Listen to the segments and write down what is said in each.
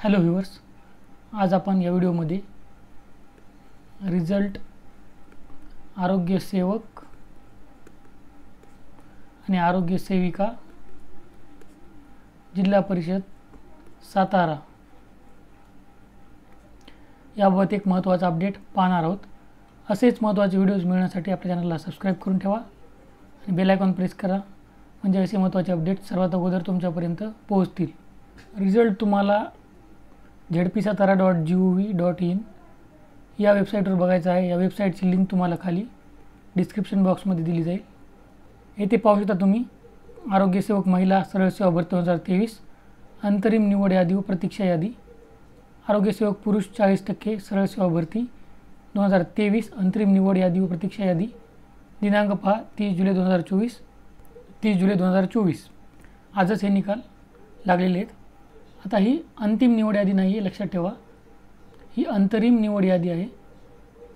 Hello viewers, आज आपण या व्हिडिओमध्ये रिझल्ट आरोग्य सेवक आणि आरोग्य सेविका जिल्हा परिषद सातारा याबाबत एक महत्त्वाचा अपडेट पाहणार आहोत। असेच महत्त्वाचे व्हिडिओज मिळण्यासाठी आपल्या चॅनलला सबस्क्राईब करून ठेवा आणि बेल आयकॉन प्रेस करा, म्हणजे असे महत्त्वाचे अपडेट सर्वात अगोदर तुमच्यापर्यंत पोहोचतील। रिझल्ट तुम्हाला zpsatara.gov.in या वेबसाईटवर बघायचा आहे। या वेबसाईटची लिंक तुम्हाला खाली डिस्क्रिप्शन बॉक्समध्ये दिली जाईल। येथे पाहू शकता तुम्ही आरोग्य सेवक महिला सरळ सेवा भरती 2023 अंतरिम निवड यादी व प्रतीक्षा यादी, आरोग्य सेवक पुरुष 40% सरळ सेवा भरती 2023 अंतरिम निवड यादी व प्रतीक्षा यादी, दिनांक पहा 30 जुलै 2024। आजच हे निकाल लागलेले आहेत। आता ही अंतिम निवड यादी नाही आहे, लक्षात ठेवा, ही अंतरिम निवड यादी आहे।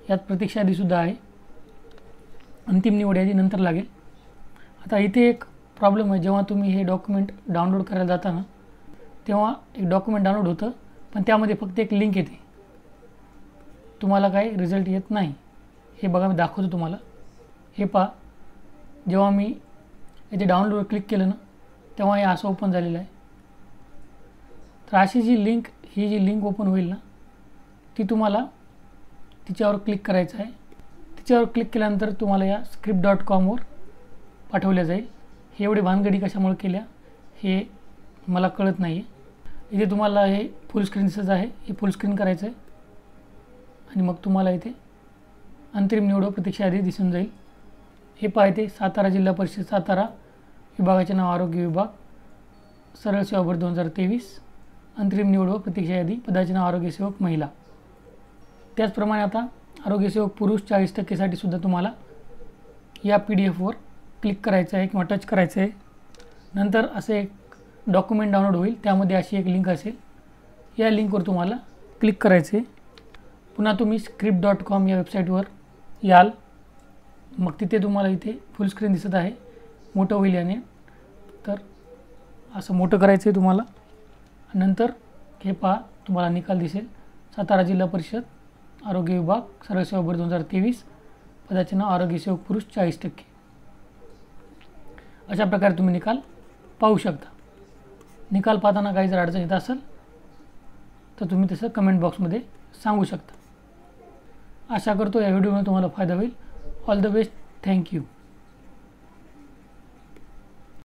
यात प्रतीक्षा यादीसुद्धा आहे। अंतिम निवड यादी नंतर लागेल। आता इथे एक प्रॉब्लेम आहे, जेव्हा तुम्ही हे डॉक्युमेंट डाउनलोड करायला जाता ना, तेव्हा एक डॉक्युमेंट डाउनलोड होतं, पण त्यामध्ये फक्त एक लिंक येते, तुम्हाला काही रिझल्ट येत नाही। हे बघा, मी दाखवतो तुम्हाला। हे पहा, जेव्हा मी इथे डाउनलोड क्लिक केलं ना, तेव्हा हे असं ओपन झालेलं आहे। तर अशी जी लिंक, ही जी लिंक ओपन होईल ना, ती तुम्हाला तिच्यावर क्लिक करायचं आहे। तिच्यावर क्लिक केल्यानंतर तुम्हाला या script.com वर पाठवल्या जाईल। हे एवढे भानगडी कशामुळे केल्या हे मला कळत नाही आहे। इथे तुम्हाला हे फुल स्क्रीन दिसत आहे, हे फुल स्क्रीन करायचं आहे आणि मग तुम्हाला इथे अंतरिम निवड व प्रतीक्षा यादी दिसून जाईल। हे पहा, इथे सातारा जिल्हा परिषद सातारा विभागाचे नाव आरोग्य विभाग, सरळ सेवा भरती 2023 अंतरिम निवड व प्रतीक्षा यादी, पदाचे नाव आरोग्य सेवक महिला। त्याचप्रमाणे आता आरोग्य सेवक पुरुष 40% साठी सुद्धा तुम्हाला या PDF वर क्लिक करायचं आहे किंवा टच करायचं आहे। नंतर असे एक डॉक्युमेंट डाउनलोड होईल, त्यामध्ये अशी एक लिंक असेल, या लिंकवर तुम्हाला क्लिक करायचे। पुन्हा तुम्ही script.com या वेबसाईटवर याल। मग तिथे तुम्हाला इथे फुल स्क्रीन दिसत आहे, मोठं होईल याने, तर असं मोठं करायचं आहे तुम्हाला। नंतर हे पहा, तुम्हाला निकाल दिसेल, सातारा जिल्हा परिषद आरोग्य विभाग सरळ सेवा भरती 2023 पदाचे नाव आरोग्य सेवक पुरुष 40%। अशा प्रकारे तुम्ही निकाल पाहू शकता। निकाल पाहताना काही जर अडचण येत असेल तर तुम्ही तसं कमेंट बॉक्समध्ये सांगू शकता। आशा करतो या व्हिडिओमध्ये तुम्हाला फायदा होईल। All the best, thank you.